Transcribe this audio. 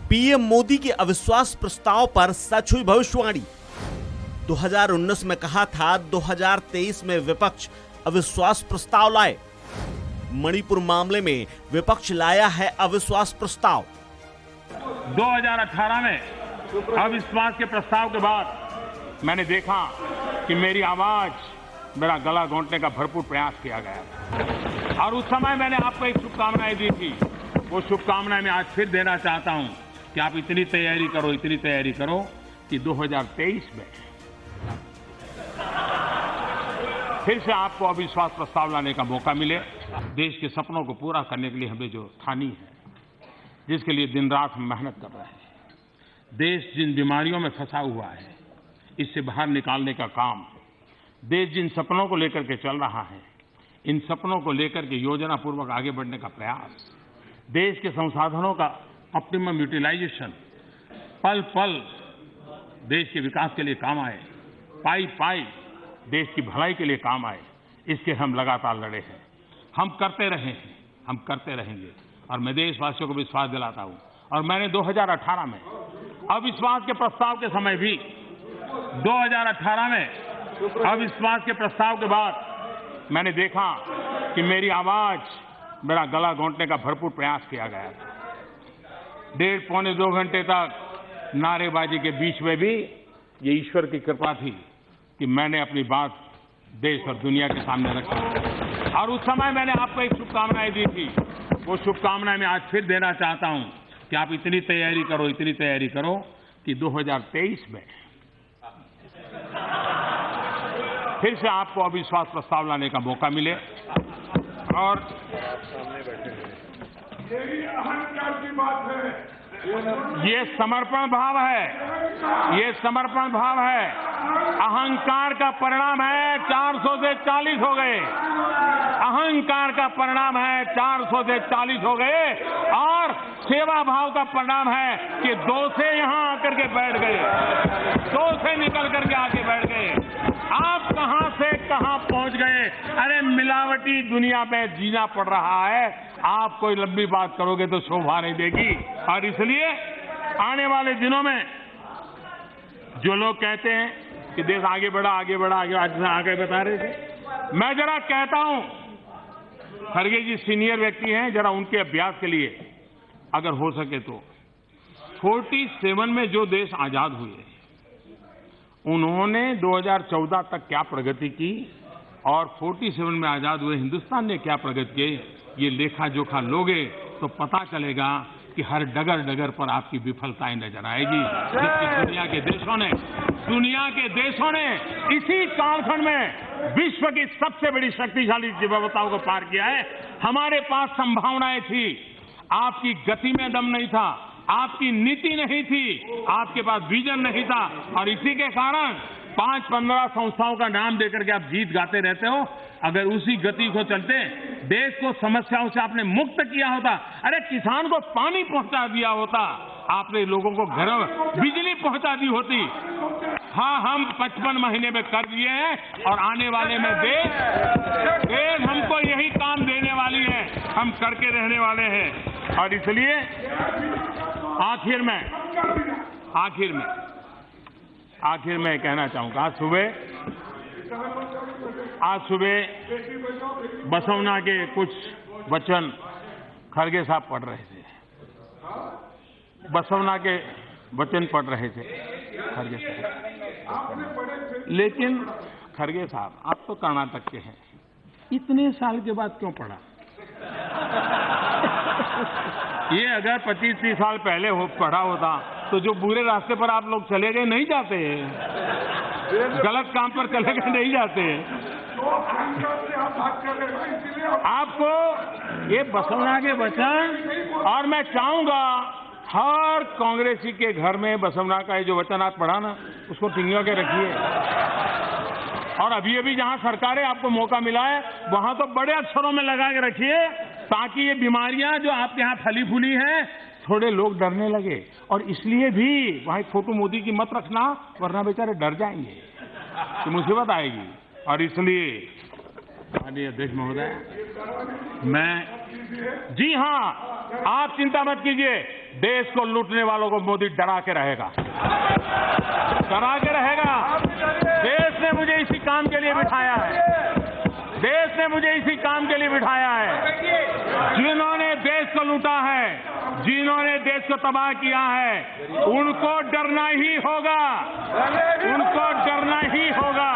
PM Modi के अविश्वास प्रस्ताव पर सच हुई भविष्यवाणी। 2019 में कहा था 2023 में विपक्ष अविश्वास प्रस्ताव लाए। मणिपुर मामले में विपक्ष लाया है अविश्वास प्रस्ताव। 2018 में अविश्वास के प्रस्ताव के बाद मैंने देखा कि मेरी आवाज, मेरा गला घोंटने का भरपूर प्रयास किया गया और उस समय मैंने आपको एक शुभकामनाएं दी थी। वो शुभकामनाएं मैं आज फिर देना चाहता हूं कि आप इतनी तैयारी करो कि 2023 में फिर से आपको अविश्वास प्रस्ताव लाने का मौका मिले। देश के सपनों को पूरा करने के लिए हमें जो ठानी है, जिसके लिए दिन रात हम मेहनत कर रहे हैं, देश जिन बीमारियों में फंसा हुआ है इससे बाहर निकालने का काम, देश जिन सपनों को लेकर के चल रहा है, इन सपनों को लेकर के योजना पूर्वक आगे बढ़ने का प्रयास, देश के संसाधनों का ऑप्टिमम यूटिलाइजेशन, पल पल देश के विकास के लिए काम आए, पाई पाई देश की भलाई के लिए काम आए, इसके हम लगातार लड़े हैं। हम करते रहे हैं, हम करते रहेंगे और मैं देशवासियों को विश्वास दिलाता हूं। और मैंने 2018 में अविश्वास के प्रस्ताव के समय भी 2018 में अविश्वास के प्रस्ताव के बाद मैंने देखा कि मेरी आवाज, मेरा गला घोंटने का भरपूर प्रयास किया गया था। 1.5-2 घंटे तक नारेबाजी के बीच में भी ये ईश्वर की कृपा थी कि मैंने अपनी बात देश और दुनिया के सामने रखी और उस समय मैंने आपको एक शुभकामनाएं दी थी। वो शुभकामनाएं मैं आज फिर देना चाहता हूं कि आप इतनी तैयारी करो कि 2023 में फिर से आपको अविश्वास प्रस्ताव लाने का मौका मिले। और ये समर्पण भाव है, अहंकार का परिणाम है 400 से 40 हो गए, अहंकार का परिणाम है 400 से 40 हो गए और सेवा भाव का परिणाम है कि 2 से यहां आकर के बैठ गए, 2 से निकल करके आके बैठ गए। आप कहां से कहां पहुंच गए। अरे मिलावटी दुनिया में जीना पड़ रहा है, आप कोई लंबी बात करोगे तो शोभा नहीं देगी। और इसलिए आने वाले दिनों में जो लोग कहते हैं कि देश आगे बढ़ा आज आगे बता रहे थे, मैं जरा कहता हूं, खड़गे जी सीनियर व्यक्ति हैं, जरा उनके अभ्यास के लिए अगर हो सके तो 47 में जो देश आजाद हुए उन्होंने 2014 तक क्या प्रगति की और 47 में आजाद हुए हिंदुस्तान ने क्या प्रगति की, ये लेखा जोखा लोगे तो पता चलेगा कि हर डगर पर आपकी विफलताएं नजर आएगी। जबकि दुनिया के देशों ने इसी कालखंड में विश्व की सबसे बड़ी शक्तिशाली विविधताओं को पार किया है। हमारे पास संभावनाएं थी, आपकी गति में दम नहीं था, आपकी नीति नहीं थी, आपके पास विजन नहीं था और इसी के कारण 5-15 संस्थाओं का नाम देकर के आप गीत गाते रहते हो। अगर उसी गति को चलते देश को समस्याओं से आपने मुक्त किया होता, अरे किसान को पानी पहुंचा दिया होता, आपने लोगों को घर बिजली पहुंचा दी होती। हाँ, हम 55 महीने में कर दिए हैं और आने वाले में देश हमको यही काम देने वाली है, हम करके रहने वाले हैं। और इसलिए आखिर में कहना चाहूंगा, आज सुबह बसवना के कुछ वचन खड़गे साहब पढ़ रहे थे, बसवना के वचन पढ़ रहे थे खड़गे साहब। लेकिन खड़गे साहब, आप तो कर्नाटक के हैं, इतने साल के बाद क्यों पढ़ा? ये अगर 25-30 साल पहले पढ़ा होता तो जो बुरे रास्ते पर आप लोग चले गए नहीं जाते, गलत काम पर चले गए नहीं जाते। आपको ये बसवना के वचन, और मैं चाहूंगा हर कांग्रेसी के घर में बसवना का ये जो वचन आप पढ़ा ना, उसको टिंगियों के रखिए। और अभी जहां सरकारें आपको मौका मिला है वहां तो बड़े अक्षरों में लगा के रखिए, ताकि ये बीमारियां जो आपके यहाँ फली फूली हैं थोड़े लोग डरने लगे। और इसलिए भी वहां फोटो मोदी की मत रखना, वरना बेचारे डर जाएंगे तो मुसीबत आएगी। और इसलिए माननीय अध्यक्ष महोदय, जी हाँ, आप चिंता मत कीजिए, देश को लूटने वालों को मोदी डरा के रहेगा, डरा के रहेगा। देश ने मुझे इसी काम के लिए बिठाया है, देश ने मुझे इसी काम के लिए बिठाया है। जिन्होंने देश को लूटा है, जिन्होंने देश को तबाह किया है, उनको डरना ही होगा, उनको डरना ही होगा।